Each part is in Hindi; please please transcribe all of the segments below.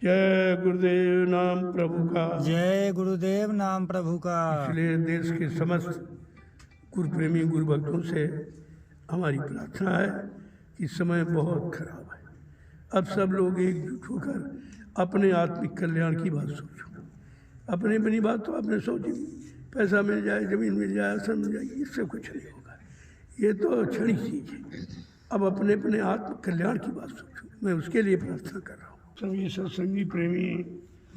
जय गुरुदेव नाम प्रभु का। जय गुरुदेव नाम प्रभु का। इसलिए देश के समस्त गुरु प्रेमी गुरु भक्तों से हमारी प्रार्थना है कि समय बहुत खराब है। अब सब लोग एकजुट होकर अपने आत्मिक कल्याण की बात सोचो। अपनी अपनी बात तो आपने सोची, पैसा मिल जाए, जमीन मिल जाए, आसन मिल जाए, इससे कुछ नहीं होगा। ये तो क्षणिक चीज है। अब अपने अपने आत्म कल्याण की बात सोचो। मैं उसके लिए प्रार्थना कर रहा हूँ। सभी सत्संगी प्रेमी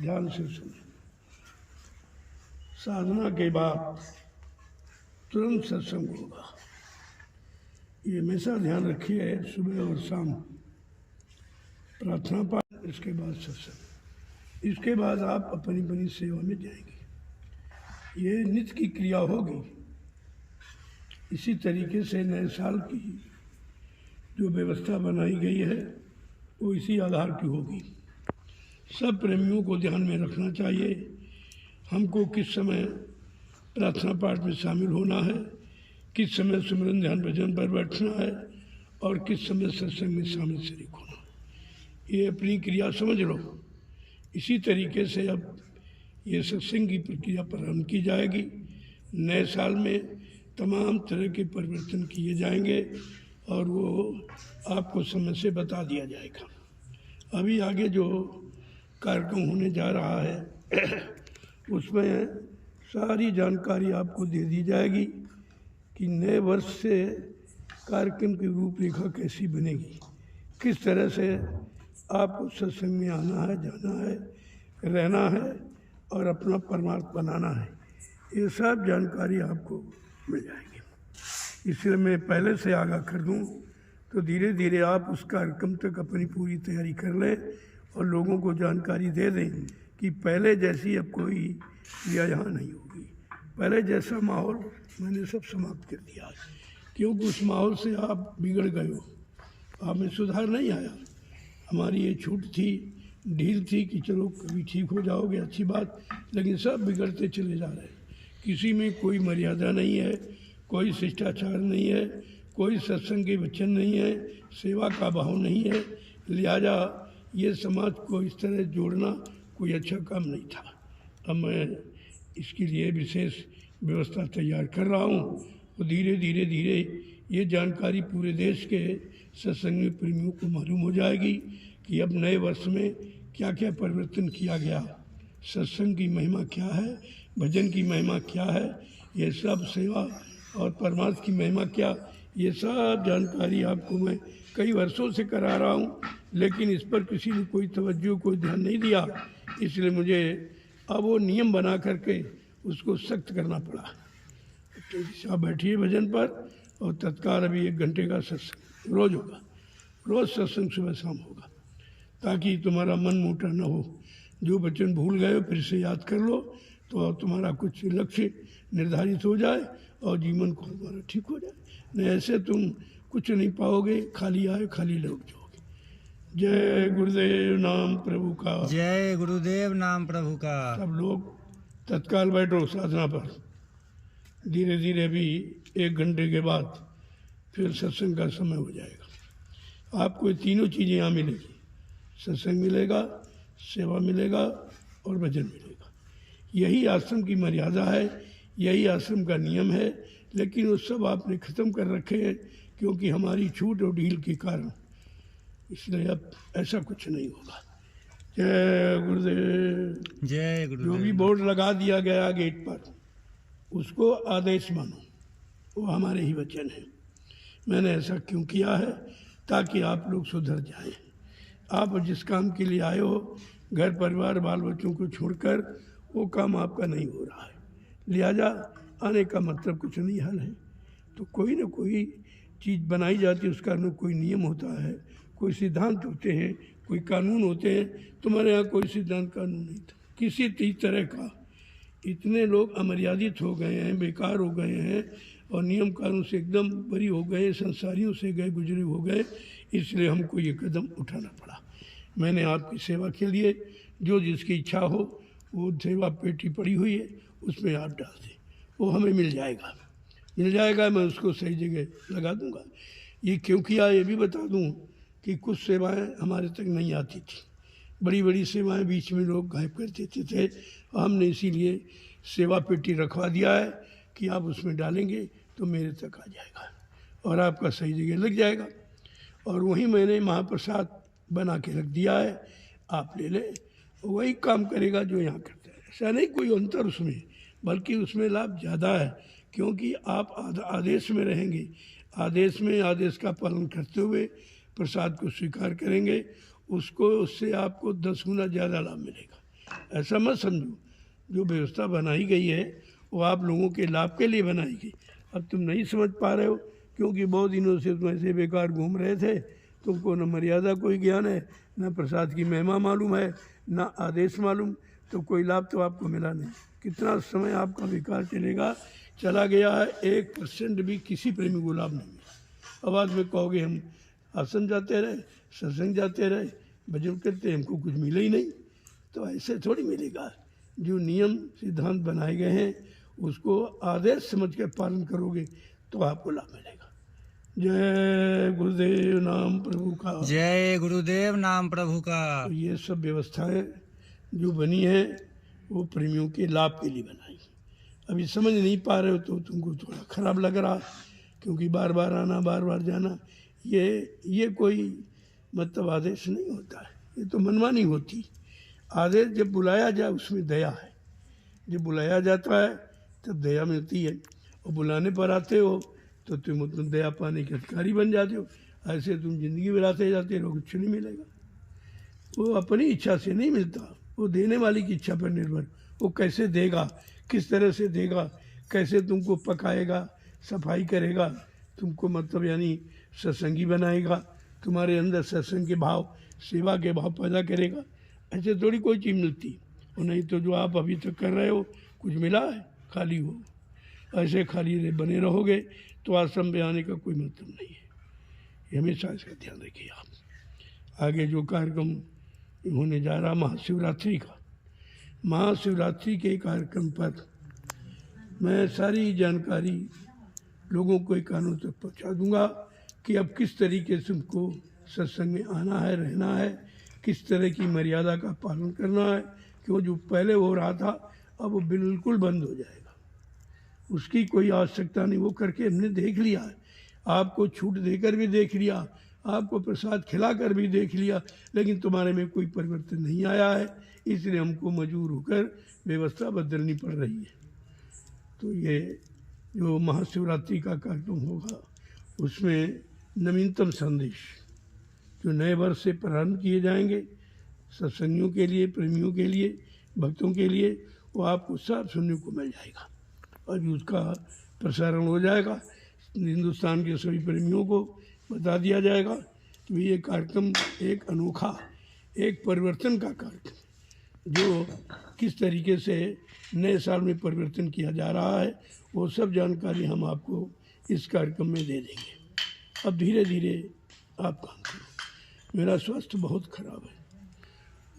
ध्यान से सुने। साधना के बाद तुरंत सत्संग होगा, ये हमेशा ध्यान रखिए। सुबह और शाम प्रार्थना पाठ, इसके बाद सत्संग, इसके बाद आप अपनी अपनी सेवा में जाएंगे। ये नित्य की क्रिया होगी। इसी तरीके से नए साल की जो व्यवस्था बनाई गई है वो इसी आधार की होगी। सब प्रेमियों को ध्यान में रखना चाहिए हमको किस समय प्रार्थना पाठ में शामिल होना है, किस समय सिमरन ध्यान भजन पर बैठना है और किस समय सत्संग में शामिल शरीक होना। ये अपनी क्रिया समझ लो। इसी तरीके से अब ये सत्संग की प्रक्रिया प्रारंभ की जाएगी। नए साल में तमाम तरह के परिवर्तन किए जाएंगे और वो आपको समय से बता दिया जाएगा। अभी आगे जो कार्यक्रम होने जा रहा है उसमें सारी जानकारी आपको दे दी जाएगी कि नए वर्ष से कार्यक्रम की रूपरेखा कैसी बनेगी, किस तरह से आपको सत्संग में आना है, जाना है, रहना है और अपना परमार्थ बनाना है। ये सब जानकारी आपको मिल जाएगी। इसलिए मैं पहले से आगाह कर दूं तो धीरे धीरे आप उस कार्यक्रम तक अपनी पूरी तैयारी कर लें और लोगों को जानकारी दे दें कि पहले जैसी अब कोई क्रिया यहाँ नहीं होगी। पहले जैसा माहौल मैंने सब समाप्त कर दिया है, क्योंकि उस माहौल से आप बिगड़ गए हो, आप में सुधार नहीं आया। हमारी ये छूट थी, ढील थी कि चलो कभी ठीक हो जाओगे, अच्छी बात, लेकिन सब बिगड़ते चले जा रहे हैं। किसी में कोई मर्यादा नहीं है, कोई शिष्टाचार नहीं है, कोई सत्संग के वचन नहीं है, सेवा का भाव नहीं है। लिहाजा ये समाज को इस तरह जोड़ना कोई अच्छा काम नहीं था। अब मैं इसके लिए विशेष व्यवस्था तैयार कर रहा हूँ और धीरे धीरे धीरे ये जानकारी पूरे देश के सत्संगी प्रेमियों को मालूम हो जाएगी कि अब नए वर्ष में क्या क्या परिवर्तन किया गया, सत्संग की महिमा क्या है, भजन की महिमा क्या है, ये सब सेवा और परमार्थ की महिमा क्या, ये सब जानकारी आपको मैं कई वर्षों से करा रहा हूँ, लेकिन इस पर किसी ने कोई तवज्जो, कोई ध्यान नहीं दिया। इसलिए मुझे अब वो नियम बना करके उसको सख्त करना पड़ा। तो आप बैठिए भजन पर और तत्काल अभी 1 घंटे का सत्संग रोज होगा। रोज सत्संग सुबह शाम होगा ताकि तुम्हारा मन मोटा न हो। जो वचन भूल गए हो फिर से याद कर लो तो तुम्हारा कुछ लक्ष्य निर्धारित हो जाए और जीवन को तुम्हारा ठीक हो जाए। नहीं ऐसे तुम कुछ नहीं पाओगे, खाली आए खाली लौट जाओगे। जय गुरुदेव नाम प्रभु का। जय गुरुदेव नाम प्रभु का। सब लोग तत्काल बैठो साधना पर। धीरे धीरे भी 1 घंटे के बाद फिर सत्संग का समय हो जाएगा। आपको ये तीनों चीज़ें यहाँ मिलेगी, सत्संग मिलेगा, सेवा मिलेगा और भजन मिलेगा। यही आश्रम की मर्यादा है, यही आश्रम का नियम है, लेकिन वो सब आपने ख़त्म कर रखे हैं क्योंकि हमारी छूट और ढील के कारण। इसलिए अब ऐसा कुछ नहीं होगा। जय गुरुदेव। जय गुरुदेव। जो भी बोर्ड लगा दिया गया गेट पर उसको आदेश मानो, वो हमारे ही वचन है। मैंने ऐसा क्यों किया है? ताकि आप लोग सुधर जाएं। आप जिस काम के लिए आए हो, घर परिवार बाल बच्चों को छोड़कर, वो काम आपका नहीं हो रहा है। लिहाजा आने का मतलब कुछ नहीं हल है। तो कोई ना कोई चीज़ बनाई जाती है, उसका न कोई नियम होता है, कोई सिद्धांत होते हैं, कोई कानून होते हैं। तुम्हारे यहाँ कोई सिद्धांत कानून नहीं था किसी तरह का। इतने लोग अमर्यादित हो गए हैं, बेकार हो गए हैं और नियम कानून से एकदम बरी हो गए, संसारियों से गए गुजरे हो गए। इसलिए हमको ये कदम उठाना पड़ा। मैंने आपकी सेवा के लिए जो जिसकी इच्छा हो वो सेवा पेटी पड़ी हुई है, उसमें आप डाल दें, वो हमें मिल जाएगा। मैं उसको सही जगह लगा दूंगा। ये क्यों किया ये भी बता दूं कि कुछ सेवाएं हमारे तक नहीं आती थी। बड़ी बड़ी सेवाएं बीच में लोग गायब कर देते थे। हमने इसीलिए सेवा पेटी रखवा दिया है कि आप उसमें डालेंगे तो मेरे तक आ जाएगा और आपका सही जगह लग जाएगा। और वहीं मैंने महाप्रसाद बना के रख दिया है, आप ले लें, वही काम करेगा जो यहाँ करता है। ऐसा नहीं कोई अंतर उसमें, बल्कि उसमें लाभ ज़्यादा है, क्योंकि आप आदेश में रहेंगे, आदेश में आदेश का पालन करते हुए प्रसाद को स्वीकार करेंगे, उससे आपको 10 गुना ज़्यादा लाभ मिलेगा। ऐसा मत समझो, जो व्यवस्था बनाई गई है वो आप लोगों के लाभ के लिए बनाई गई। अब तुम नहीं समझ पा रहे हो, क्योंकि बहुत दिनों से तुम ऐसे बेकार घूम रहे थे, तुमको न मर्यादा कोई ज्ञान है, न प्रसाद की महिमा मालूम है, न आदेश मालूम, तो कोई लाभ तो आपको मिला नहीं। कितना समय आपका बेकार चला गया है, 1% भी किसी प्रेमी को लाभ नहीं मिला। अब बाद में कहोगे हम आश्रम जाते रहे, सत्संग जाते रहे, भजन करते, हमको कुछ मिला ही नहीं। तो ऐसे थोड़ी मिलेगा। जो नियम सिद्धांत बनाए गए हैं उसको आदेश समझ के पालन करोगे तो आपको लाभ मिलेगा। जय गुरुदेव नाम प्रभु का। जय गुरुदेव नाम प्रभु का। तो ये सब व्यवस्थाएं जो बनी है वो प्रेमियों के लाभ के लिए बनाई। अभी समझ नहीं पा रहे हो तो तुमको थोड़ा खराब लग रहा, क्योंकि बार बार आना, बार बार जाना, ये कोई मतलब आदेश नहीं होता है, ये तो मनमानी होती। आदेश जब बुलाया जाए उसमें दया है, जब बुलाया जाता है तब दया मिलती है, और बुलाने पर आते हो तो तुम दया पाने के अधिकारी बन जाते हो। ऐसे तुम जिंदगी बिताते जाते रहो, कुछ नहीं मिलेगा। वो अपनी इच्छा से नहीं मिलता, वो देने वाली की इच्छा पर निर्भर। वो कैसे देगा, किस तरह से देगा, कैसे तुमको पकाएगा, सफाई करेगा, तुमको मतलब यानी सत्संगी बनाएगा, तुम्हारे अंदर सत्संग के भाव, सेवा के भाव पैदा करेगा। ऐसे थोड़ी कोई चीज़ मिलती। और नहीं तो जो आप अभी तक कर रहे हो कुछ मिला है, खाली हो। ऐसे खाली बने रहोगे तो आश्रम में आने का कोई मतलब नहीं है। ये हमेशा इसका ध्यान रखिए आप। आगे जो कार्यक्रम होने जा रहा महाशिवरात्रि का, महाशिवरात्रि के कार्यक्रम पर मैं सारी जानकारी लोगों को कानों तक पहुंचा दूंगा कि अब किस तरीके से उनको सत्संग में आना है, रहना है, किस तरह की मर्यादा का पालन करना है। क्यों जो पहले हो रहा था अब वो बिल्कुल बंद हो जाएगा, उसकी कोई आवश्यकता नहीं। वो करके हमने देख लिया है, आपको छूट देकर भी देख लिया, आपको प्रसाद खिलाकर भी देख लिया, लेकिन तुम्हारे में कोई परिवर्तन नहीं आया है, इसलिए हमको मजबूर होकर व्यवस्था बदलनी पड़ रही है। तो ये जो महाशिवरात्रि का कार्यक्रम होगा उसमें नवीनतम संदेश जो नए वर्ष से प्रारंभ किए जाएंगे सत्संगियों के लिए, प्रेमियों के लिए, भक्तों के लिए, वो आपको सब सुनने को मिल जाएगा। अभी उसका प्रसारण हो जाएगा, हिंदुस्तान के सभी प्रेमियों को बता दिया जाएगा कि ये कार्यक्रम एक अनोखा, एक परिवर्तन का कार्यक्रम, जो किस तरीके से नए साल में परिवर्तन किया जा रहा है, वो सब जानकारी हम आपको इस कार्यक्रम में दे देंगे। अब धीरे धीरे आप काम करो। मेरा स्वास्थ्य बहुत खराब है,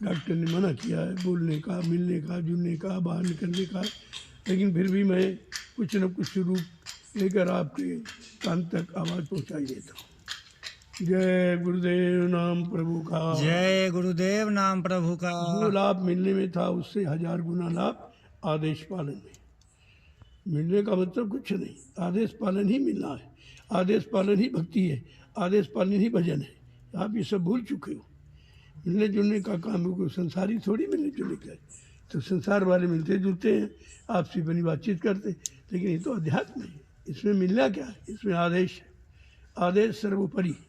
डॉक्टर ने मना किया है बोलने का, मिलने का, जुलने का, बाहर निकलने का, लेकिन फिर भी मैं कुछ न कुछ रूप लेकर आपके कान तक आवाज़ पहुंचाई देता हूँ। जय गुरुदेव नाम प्रभु का। जय गुरुदेव नाम प्रभु का। जो लाभ मिलने में था उससे 1000 गुना लाभ आदेश पालन में। मिलने का मतलब कुछ नहीं, आदेश पालन ही मिलना है। आदेश पालन ही भक्ति है, आदेश पालन ही भजन है। आप ये सब भूल चुके हो। मिलने जुलने का काम है, कोई संसारी थोड़ी मिलने जुलने का है। तो संसार वाले मिलते जुलते हैं, आपसे बनी बातचीत करते, लेकिन ये तो अध्यात्म है। इसमें मिलना क्या है, इसमें आदेश है। आदेश सर्वोपरि है,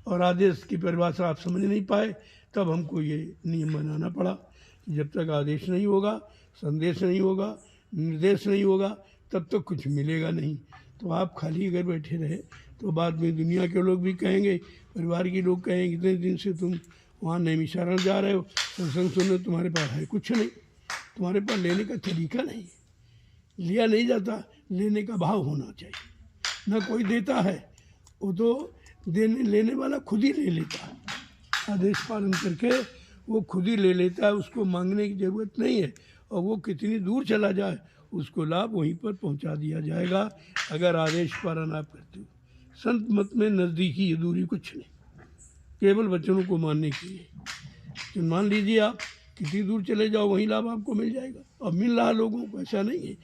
और आदेश की परिभाषा आप समझ नहीं पाए, तब हमको ये नियम बनाना पड़ा कि जब तक आदेश नहीं होगा, संदेश नहीं होगा, निर्देश नहीं होगा, तब तक कुछ मिलेगा नहीं। तो आप खाली अगर बैठे रहे तो बाद में दुनिया के लोग भी कहेंगे, परिवार के लोग कहेंगे इतने दिन से तुम वहाँ नैमिषारण्य जा रहे हो, सत्संग सुनने, तुम्हारे पास है कुछ नहीं, तुम्हारे पास लेने का तरीका नहीं, लिया नहीं जाता। लेने का भाव होना चाहिए। ना कोई देता है, वो तो देने लेने वाला खुद ही ले लेता है। आदेश पालन करके वो खुद ही ले लेता है, उसको मांगने की ज़रूरत नहीं है। और वो कितनी दूर चला जाए उसको लाभ वहीं पर पहुंचा दिया जाएगा, अगर आदेश पालन आप करते हो। संत मत में नज़दीकी ये दूरी कुछ नहीं, केवल वचनों को मानने की है। तो मान लीजिए आप कितनी दूर चले जाओ वहीं लाभ आपको मिल जाएगा, और मिल रहा लोगों को, ऐसा नहीं है।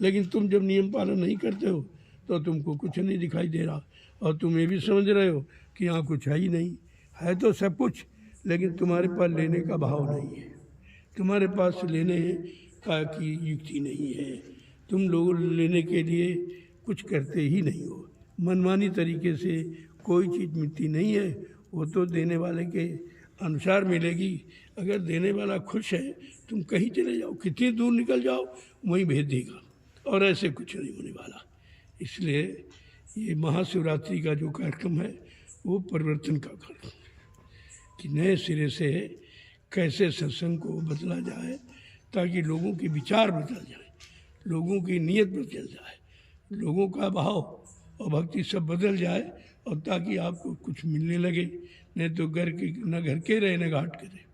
लेकिन तुम जब नियम पालन नहीं करते हो तो तुमको कुछ नहीं दिखाई दे रहा, और तुम ये भी समझ रहे हो कि यहाँ कुछ है ही नहीं। है तो सब कुछ, लेकिन तुम्हारे पास लेने का भाव नहीं है, तुम्हारे पास लेने का की युक्ति नहीं है, तुम लोग लेने के लिए कुछ करते ही नहीं हो। मनमानी तरीके से कोई चीज़ मिलती नहीं है, वो तो देने वाले के अनुसार मिलेगी। अगर देने वाला खुश है, तुम कहीं चले जाओ, कितनी दूर निकल जाओ, वहीं भेज देगा, और ऐसे कुछ नहीं होने वाला। इसलिए ये महाशिवरात्रि का जो कार्यक्रम है वो परिवर्तन का कार्यक्रम है कि नए सिरे से कैसे सत्संग को बदला जाए, ताकि लोगों के विचार बदल जाए, लोगों की नीयत बदल जाए, लोगों का भाव और भक्ति सब बदल जाए, और ताकि आपको कुछ मिलने लगे। नहीं तो घर के रहे न घाट के रहे,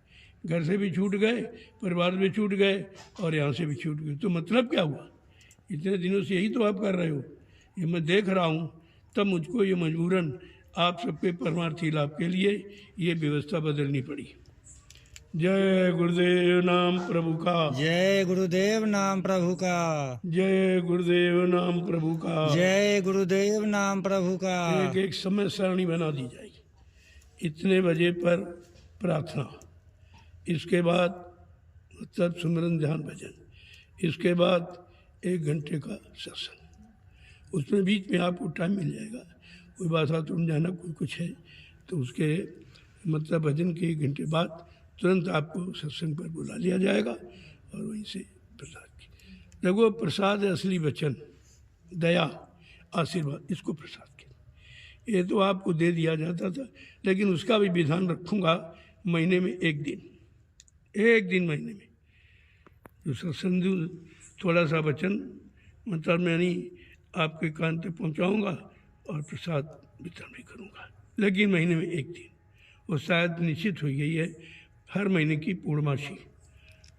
घर से भी छूट गए, परिवार भी छूट गए, और यहाँ से भी छूट गए, तो मतलब क्या हुआ? इतने दिनों से यही तो आप कर रहे हो, ये मैं देख रहा हूँ। तब मुझको ये मजबूरन आप सबके परमार्थी लाभ के लिए ये व्यवस्था बदलनी पड़ी। जय गुरुदेव नाम प्रभु का, जय गुरुदेव नाम प्रभु का, जय गुरुदेव नाम प्रभु का। जय गुरुदेव नाम प्रभु का। एक एक समय सारणी बना दी जाएगी, इतने बजे पर प्रार्थना, इसके बाद मतलब सुमिरन ध्यान भजन, इसके बाद 1 घंटे का सत्संग, उसमें बीच में आपको टाइम मिल जाएगा। कोई बात तुम जाना कोई कुछ है तो उसके मतलब भजन के 1 घंटे बाद तुरंत आपको सत्संग पर बुला लिया जाएगा, और वहीं से प्रसाद की। देखो, प्रसाद है असली वचन, दया, आशीर्वाद, इसको प्रसाद के। ये तो आपको दे दिया जाता था, लेकिन उसका भी विधान रखूँगा, महीने में 1 दिन, 1 दिन महीने में जो सत्संग थोड़ा सा वचन मतलब मैं नहीं आपके कान तक पहुँचाऊँगा, और प्रसाद वितरण भी करूँगा, लेकिन महीने में 1 दिन। वो शायद निश्चित हो गई है, हर महीने की पूर्णमासी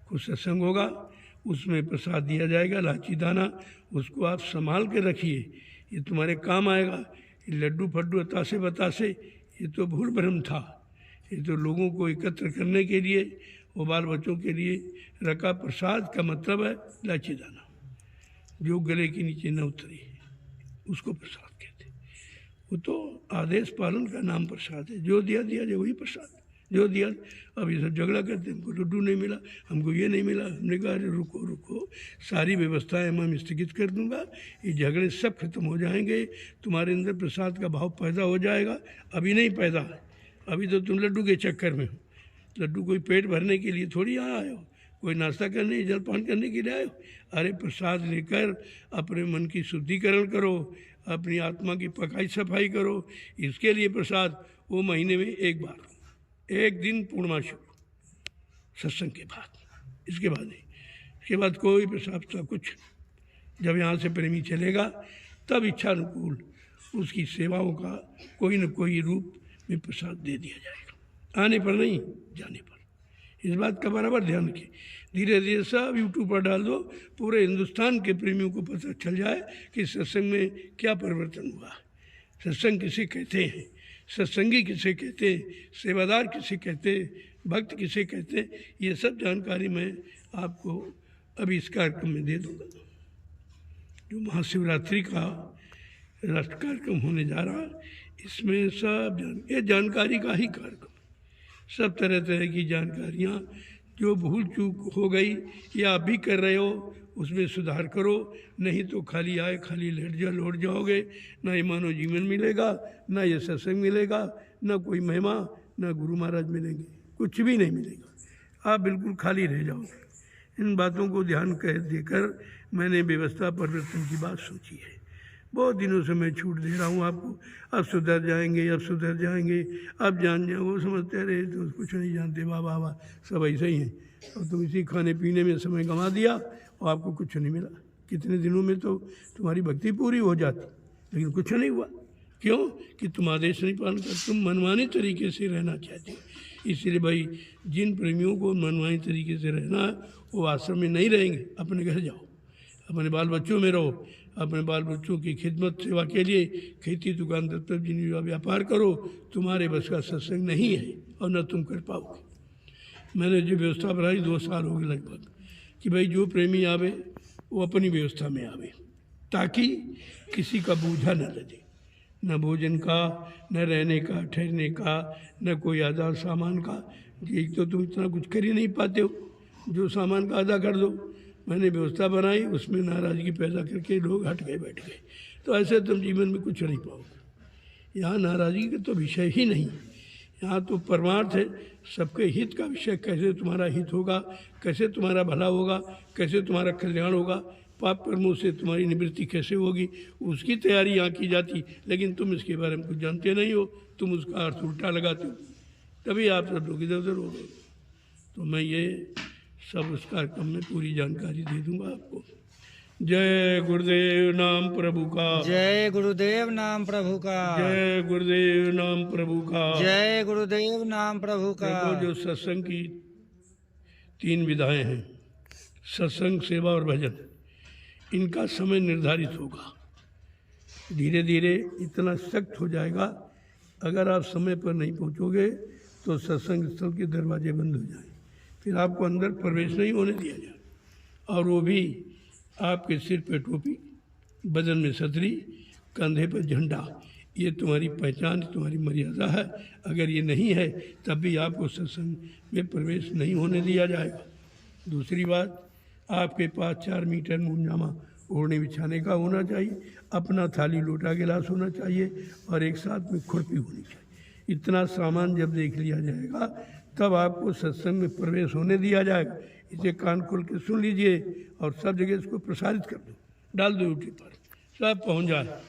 को सत्संग होगा, उसमें प्रसाद दिया जाएगा, लाची दाना, उसको आप संभाल के रखिए, ये तुम्हारे काम आएगा। ये लड्डू फड्डू अतासे बतासे ये तो भूल भ्रम था, ये तो लोगों को एकत्र करने के लिए और बाल बच्चों के लिए रखा प्रसाद का मतलब है लाची दाना, जो गले के नीचे न उतरे उसको प्रसाद कहते। वो तो आदेश पालन का नाम प्रसाद है, जो दिया दिया जाए वही प्रसाद, जो दिया। अब ये सब झगड़ा करते, हमको लड्डू नहीं मिला, हमको ये नहीं मिला। हमने कहा अरे रुको रुको, सारी व्यवस्थाएं मैं स्थगित कर दूंगा, ये झगड़े सब खत्म हो जाएंगे, तुम्हारे अंदर प्रसाद का भाव पैदा हो जाएगा। अभी नहीं पैदा है, अभी तो तुम लड्डू के चक्कर में हो। लड्डू कोई पेट भरने के लिए थोड़ी यहाँ आए हो, कोई नाश्ता करने जलपान करने के लिए आए हो। अरे प्रसाद लेकर अपने मन की शुद्धिकरण करो, अपनी आत्मा की पकाई सफाई करो, इसके लिए प्रसाद वो महीने में 1 बार, 1 दिन पूर्णमासी सत्संग के बाद, इसके बाद नहीं, इसके बाद कोई प्रसाद का कुछ। जब यहाँ से प्रेमी चलेगा तब इच्छा अनुकूल उसकी सेवाओं का कोई न कोई रूप में प्रसाद दे दिया जाएगा, आने पर नहीं जाने पर। इस बात का बराबर ध्यान रखिए। धीरे धीरे सब यूट्यूब पर डाल दो, पूरे हिंदुस्तान के प्रेमियों को पता चल जाए कि सत्संग में क्या परिवर्तन हुआ, सत्संग किसे कहते हैं, सत्संगी किसे कहते हैं, सेवादार किसे कहते हैं, भक्त किसे कहते हैं। ये सब जानकारी मैं आपको अभी इस कार्यक्रम में दे दूँगा। जो महाशिवरात्रि का राष्ट्र कार्यक्रम होने जा रहा है, इसमें सब ये जानकारी का ही कार्यक्रम, सब तरह तरह की जानकारियाँ, जो भूल चूक हो गई या आप भी कर रहे हो उसमें सुधार करो, नहीं तो खाली आए खाली लौट जाओगे। ना ये मानव जीवन मिलेगा, ना ये सत्संग मिलेगा, ना कोई महिमा, ना गुरु महाराज मिलेंगे, कुछ भी नहीं मिलेगा, आप बिल्कुल खाली रह जाओगे। इन बातों को ध्यान देकर मैंने व्यवस्था परिवर्तन की बात सोची है। बहुत दिनों से मैं छूट दे रहा हूँ आपको, अब सुधर जाएंगे, अब सुधर जाएंगे, अब जान जाए। वो समझते रहे तो कुछ नहीं जानते, वाह वाह वाह, सब ऐसे ही हैं। और तुम इसी खाने पीने में समय गंवा दिया और आपको कुछ नहीं मिला। कितने दिनों में तो तुम्हारी भक्ति पूरी हो जाती, लेकिन कुछ नहीं हुआ। क्यों? कि तुम आदेश नहीं पालन कर, तुम मनमानी तरीके से रहना चाहते हो। इसलिए भाई, जिन प्रेमियों को मनमानी तरीके से रहना है वो आश्रम में नहीं रहेंगे, अपने घर जाओ, अपने बाल बच्चों में रहो, अपने बाल बच्चों की खिदमत सेवा के लिए खेती दुकान दफ्तर जिन व्यापार करो। तुम्हारे बस का सत्संग नहीं है और न तुम कर पाओगे। मैंने जो व्यवस्था बनाई 2 साल हो गए लगभग कि भाई जो प्रेमी आवे वो अपनी व्यवस्था में आवे, ताकि किसी का बूझा न लगे, न भोजन का, न रहने का, ठहरने का, न कोई आधा सामान का। एक तो तुम इतना कुछ कर ही नहीं पाते हो, जो सामान का आधा कर दो। मैंने व्यवस्था बनाई, उसमें नाराज़गी पैदा करके लोग हट गए, बैठ गए। तो ऐसे तुम जीवन में कुछ नहीं पाओगे। यहाँ नाराज़गी का तो विषय ही नहीं, यहाँ तो परमार्थ है, सबके हित का विषय। कैसे तुम्हारा हित होगा, कैसे तुम्हारा भला होगा, कैसे तुम्हारा कल्याण होगा, पाप कर्मों से तुम्हारी निवृत्ति कैसे होगी, उसकी तैयारी यहाँ की जाती। लेकिन तुम इसके बारे में कुछ जानते नहीं हो, तुम उसका अर्थ उल्टा लगाते हो, तभी आप सब लोग इधर उधर हो गए। तो मैं ये सब उस कार्यक्रम में पूरी जानकारी दे दूंगा आपको। जय गुरुदेव नाम प्रभु का, जय गुरुदेव नाम प्रभु का, जय गुरुदेव नाम प्रभु का। जय गुरुदेव नाम प्रभु का। देखो, जो सत्संग की 3 विधाएं हैं, सत्संग, सेवा और भजन, इनका समय निर्धारित होगा। धीरे धीरे इतना सख्त हो जाएगा, अगर आप समय पर नहीं पहुंचोगे तो सत्संग स्थल के दरवाजे बंद हो जाएंगे, फिर आपको अंदर प्रवेश नहीं होने दिया जाए। और वो भी आपके सिर पे टोपी, बदन में छतरी, कंधे पर झंडा, ये तुम्हारी पहचान, तुम्हारी मर्यादा है। अगर ये नहीं है तब भी आपको सत्संग में प्रवेश नहीं होने दिया जाएगा। दूसरी बात, आपके पास 4 मीटर मुंजामा ओढ़ने बिछाने का होना चाहिए, अपना थाली लोटा गिलास होना चाहिए, और एक साथ में खुरपी होनी चाहिए। इतना सामान जब देख लिया जाएगा तब आपको सत्संग में प्रवेश होने दिया जाएगा। इसे कान खोल के सुन लीजिए और सब जगह इसको प्रसारित कर दो, डाल दो यूट्यूब पर, सब पहुंच जाए।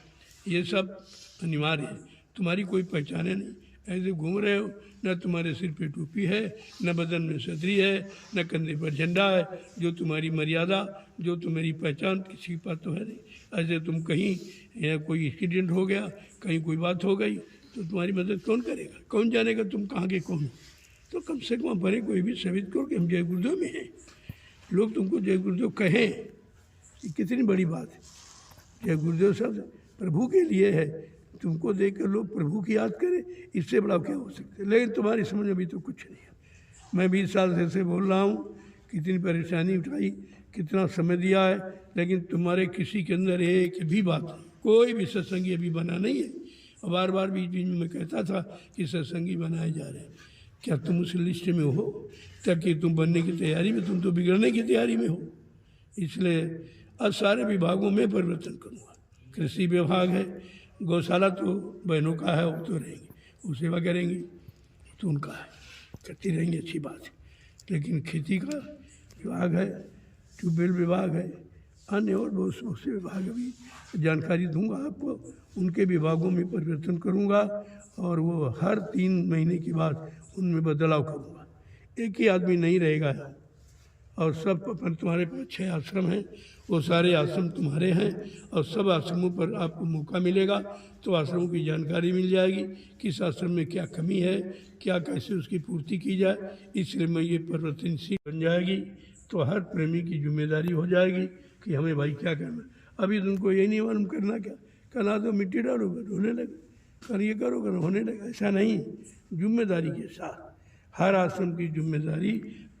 ये सब अनिवार्य है। तुम्हारी कोई पहचाने नहीं, ऐसे घूम रहे हो, न तुम्हारे सिर पे टोपी है, न बदन में छतरी है, न कंधे पर झंडा है। जो तुम्हारी मर्यादा, जो तुम्हारी पहचान, किसी के पास तो है नहीं। ऐसे तुम कहीं या कोई एक्सीडेंट हो गया, कहीं कोई बात हो गई, तो तुम्हारी मदद कौन करेगा, कौन जानेगा तुम कहाँ के कौन हो। तो कम से कम बड़े कोई भी साबित करो कि हम जय गुरुदेव में हैं, लोग तुमको जय गुरुदेव कहें, ये कितनी बड़ी बात है। जय गुरुदेव शब्द प्रभु के लिए है, तुमको देख कर लोग प्रभु की याद करें, इससे बड़ा क्या हो सकता है। लेकिन तुम्हारी समझ में अभी तो कुछ नहीं है। मैं 20 साल से ऐसे बोल रहा हूँ, कितनी परेशानी उठाई, कितना समय दिया है, लेकिन तुम्हारे किसी के अंदर एक भी बात नहीं, कोई भी सत्संगी अभी बना नहीं है। और बार बार बीच बीच में मैं कहता था कि सत्संगी बनाए जा रहे हैं, क्या तुम उस लिस्ट में हो? ताकि तुम बनने की तैयारी में, तुम तो बिगड़ने की तैयारी में हो। इसलिए अब सारे विभागों में परिवर्तन करूँगा। कृषि विभाग है, गौशाला तो बहनों का है, वो तो रहेंगे, वो सेवा करेंगे, तो उनका है, करती रहेंगे, अच्छी बात है। लेकिन खेती का विभाग है, ट्यूबवेल विभाग है, अन्य और बहुत से विभाग अभी जानकारी दूंगा आपको। उनके विभागों में परिवर्तन करूंगा और वो हर 3 महीने के बाद उनमें बदलाव करूंगा। एक ही आदमी नहीं रहेगा। और सब पर तुम्हारे पास 6 आश्रम हैं, वो सारे आश्रम तुम्हारे हैं, और सब आश्रमों पर आपको मौका मिलेगा तो आश्रमों की जानकारी मिल जाएगी, किस आश्रम में क्या कमी है, क्या कैसे उसकी पूर्ति की जाए। इसलिए मैं ये परिवर्तनशील बन जाएगी, तो हर प्रेमी की जिम्मेदारी हो जाएगी कि हमें भाई क्या करना। अभी तुमको यही नहीं मालूम करना क्या, करना तो मिट्टी डालोगे होने लगे, कर ये करोगे होने लगे, ऐसा नहीं। जिम्मेदारी के साथ हर आश्रम की जिम्मेदारी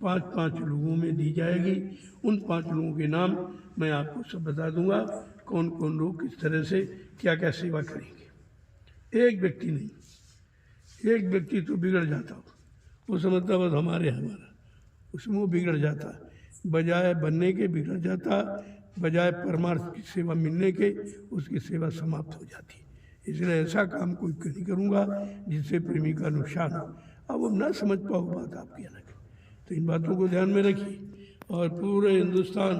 5-5 लोगों में दी जाएगी। उन 5 लोगों के नाम मैं आपको सब बता दूंगा, कौन कौन लोग किस तरह से क्या क्या सेवा करेंगे। एक व्यक्ति नहीं, एक व्यक्ति तो बिगड़ जाता हो, वो समझता बस हमारा, उसमें वो बिगड़ जाता, बजाय बनने के बिगड़ जाता, बजाय परमार्थ की सेवा मिलने के उसकी सेवा समाप्त हो जाती। इसलिए ऐसा काम कोई नहीं करूँगा जिससे प्रेमी का नुकसान हो। अब वो ना समझ पाओ बात आपकी अलग है, तो इन बातों को ध्यान में रखिए और पूरे हिंदुस्तान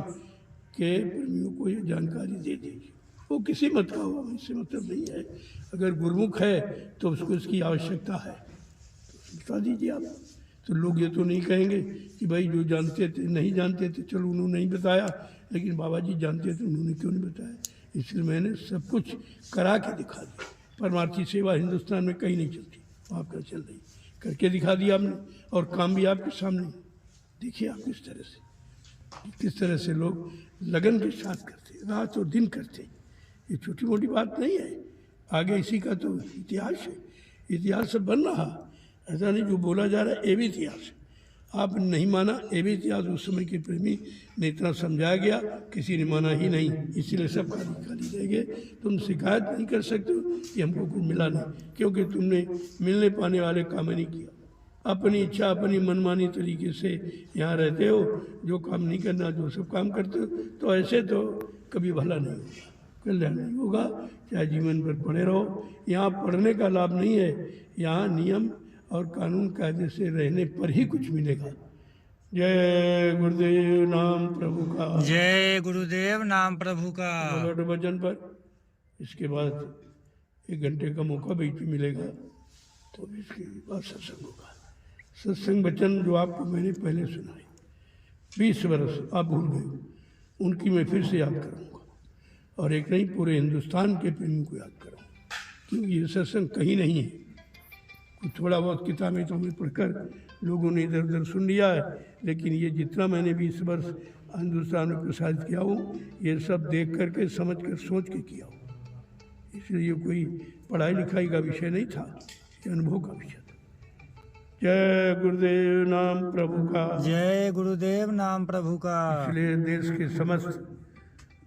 के प्रेमियों को ये जानकारी दे दीजिए। वो किसी मत का हुआ, इससे मतलब नहीं है। अगर गुरुमुख है तो उसको इसकी आवश्यकता है, तो बता दीजिए आप। तो लोग ये तो नहीं कहेंगे कि भाई जो जानते थे नहीं जानते थे, चलो उन्होंने नहीं बताया, लेकिन बाबा जी जानते थे, उन्होंने क्यों नहीं बताया। इसलिए मैंने सब कुछ करा के दिखा दिया। परमार्थी सेवा हिंदुस्तान में कहीं नहीं चलती, आपका चल रही, करके दिखा दिया आपने, और काम भी आपके सामने। देखिए आप किस तरह से लोग लगन के साथ करते, रात और दिन करते। ये छोटी मोटी बात नहीं है, आगे इसी का तो इतिहास है। इतिहास सब बन रहा, ऐसा नहीं जो बोला जा रहा है, ये भी इतिहास है। आप नहीं माना, ये भी इतिहास उस समय के प्रेमी ने इतना समझाया गया, किसी ने माना ही नहीं, इसीलिए सब खाली खाली रह गए। तुम शिकायत नहीं कर सकते हो कि हमको कुछ मिला नहीं, क्योंकि तुमने मिलने पाने वाले काम नहीं किया। अपनी इच्छा अपनी मनमानी तरीके से यहाँ रहते हो, जो काम नहीं करना जो सब काम करते हो, तो ऐसे तो कभी भला नहीं होगा, कल्याण नहीं होगा। चाहे जीवन भर पढ़े रहो, यहाँ पढ़ने का लाभ नहीं है, यहाँ नियम और कानून कायदे से रहने पर ही कुछ मिलेगा। जय गुरुदेव नाम प्रभु का। जय गुरुदेव नाम प्रभु का। लौट वचन पर इसके बाद 1 घंटे का मौका बीच में मिलेगा, तो इसके बाद सत्संग होगा। सत्संग वचन जो आपको मैंने पहले सुनाई, 20 वर्ष आप भूल गए, उनकी मैं फिर से याद करूँगा, और एक नहीं पूरे हिंदुस्तान के प्रेमी को याद करूँगा, क्योंकि ये सत्संग कहीं नहीं है। कुछ थोड़ा बहुत किताबें तो हमें पढ़कर लोगों ने इधर उधर सुन लिया है, लेकिन ये जितना मैंने 20 वर्ष हिंदुस्तान में प्रसारित किया हूँ, ये सब देख करके समझ कर सोच के किया हूँ। इसलिए ये कोई पढ़ाई लिखाई का विषय नहीं था, ये अनुभव का विषय था। जय गुरुदेव नाम प्रभु का। जय गुरुदेव नाम प्रभु का। इसलिए देश के समस्त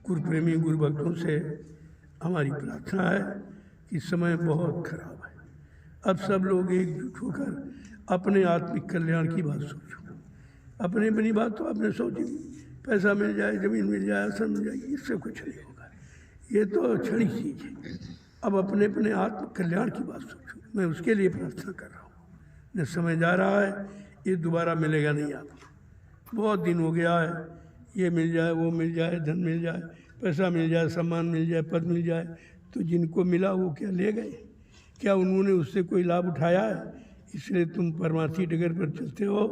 गुरु प्रेमी गुरु भक्तों से हमारी प्रार्थना है कि समय बहुत खराब है। अब सब लोग एकजुट होकर अपने आत्मिक कल्याण की बात सोचो। अपनी अपनी बात तो आपने सोची, पैसा मिल जाए, जमीन मिल जाए, आसन मिल जाए, इससे कुछ नहीं होगा, ये तो क्षणिक चीज़ है। अब अपने अपने आत्म कल्याण की बात सोचो। मैं उसके लिए प्रार्थना कर रहा हूँ। न समय जा रहा है, ये दोबारा मिलेगा नहीं आपको। बहुत दिन हो गया है, ये मिल जाए, वो मिल जाए, धन मिल जाए, पैसा मिल जाए, सम्मान मिल जाए, पद मिल जाए, तो जिनको मिला वो क्या ले गए? क्या उन्होंने उससे कोई लाभ उठाया है? इसलिए तुम परमार्थी डगर पर चलते हो।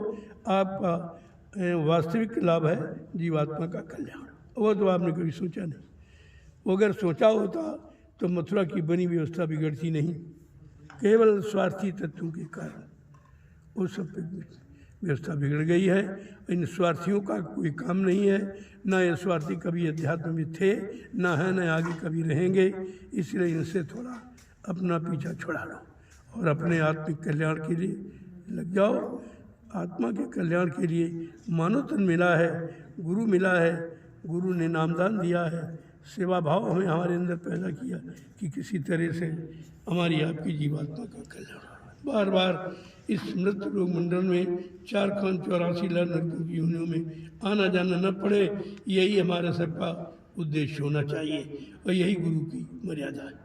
आपका वास्तविक लाभ है जीवात्मा का कल्याण। वो तो आपने कभी सोचा नहीं। वो अगर सोचा होता तो मथुरा की बनी व्यवस्था बिगड़ती नहीं। केवल स्वार्थी तत्वों के कारण वो सब व्यवस्था बिगड़ गई है। इन स्वार्थियों का कोई काम नहीं है, ना ये स्वार्थी कभी अध्यात्म में थे, ना है, न आगे कभी रहेंगे। इसलिए इनसे थोड़ा अपना पीछा छुड़ा लो और अपने आत्मिक कल्याण के लिए लग जाओ। आत्मा के कल्याण के लिए मानव तन मिला है, गुरु मिला है, गुरु ने नामदान दिया है, सेवा भाव हमें हमारे अंदर पैदा किया कि किसी तरह से हमारी आपकी जीवात्मा का कल्याण हो। बार बार इस मृत रोग मंडल में 4 खान 84 लाख नरकों की योनियों में आना जाना न पड़े, यही हमारा सबका उद्देश्य होना चाहिए और यही गुरु की मर्यादा है।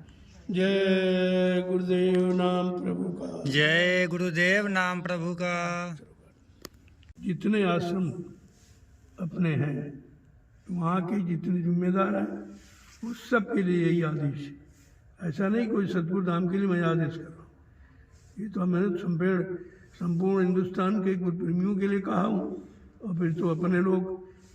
जय गुरुदेव नाम प्रभु का। जय गुरुदेव नाम प्रभु का। जितने आश्रम अपने हैं, वहाँ के जितने जिम्मेदार हैं, उस सब के लिए यही आदेश है। ऐसा नहीं कोई सतपुर धाम के लिए मैं आदेश कर रहा हूँ, ये तो मैंने संपूर्ण हिंदुस्तान के गुरु प्रेमियों के लिए कहा हूँ। और फिर तो अपने लोग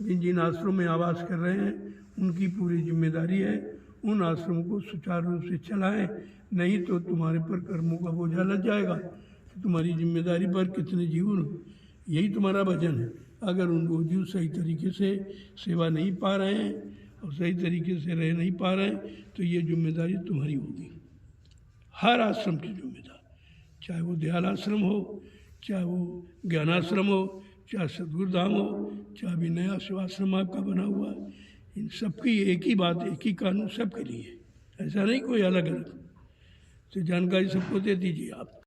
जिन जिन आश्रमों में आवास कर रहे हैं, उनकी पूरी जिम्मेदारी है उन आश्रमों को सुचारू रूप से चलाएं, नहीं तो तुम्हारे पर कर्मों का बोझा लग जाएगा। तो तुम्हारी जिम्मेदारी पर कितने जीवन, यही तुम्हारा वचन है। अगर उनको जीव सही तरीके से सेवा नहीं पा रहे हैं और सही तरीके से रह नहीं पा रहे हैं, तो ये जिम्मेदारी तुम्हारी होगी। हर आश्रम की जिम्मेदारी, चाहे वो दयाल आश्रम हो, चाहे वो ज्ञानाश्रम हो, चाहे सद्गुरु धाम हो, चाहे भी नया शिवाश्रम आपका बना हुआ है, इन सबकी एक ही बात, एक ही कानून सबके लिए। ऐसा नहीं कोई अलग अलग। तो जानकारी सबको दे दीजिए आप।